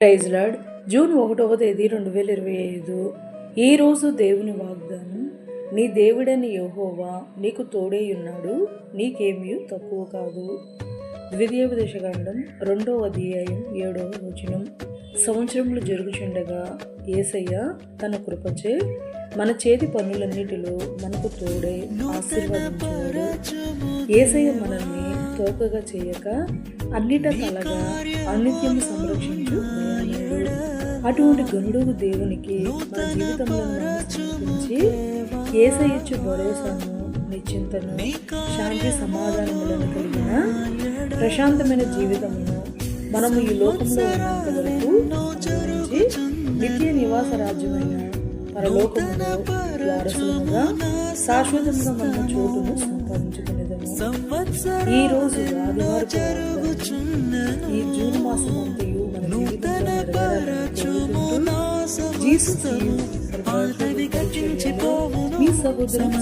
Praise lord. June 1వ తేదీ 2025. ఈరోజు దేవుని వాగ్దానం, నీ దేవుడని యెహోవా నీకు తోడేయున్నాడు, నీకేమీ తక్కువ కాదు. ద్వితీయోపదేశకాండం 2వ అధ్యాయం 7వ వచనం. సంవత్సరములు జరుగుచుండగా యేసయ్య తన కృపచే మన చేతి పనులన్నిటిలో మనకు తోడే ఆశీర్వదించాడు. యేసయ్య మనల్ని తోకగా చేయక అన్నిట తలగా అనిత్యము సంరక్షించు దయాళుడు. అటువంటి గనుడు దేవునికి మన జీవితంలో సమర్పించి యేసయ్య ఇచ్చు భరోసాను, నిశ్చింతను, శాంతి సమాధానములను కలిగిన ప్రశాంతమైన జీవితమును మనము ఈ లోకంలో ఉన్నంత వరకు అనుభవించి నిత్య నివాస రాజ్యమైన పరలోకములో వారసులుగా శాశ్వతంగా మన చోటును సంపాదించుకునేదము. ఈ రోజు ఆదివారం ఈ జూన్ మాసం అంతయు మన జీవితంలో మీ సహోదరం.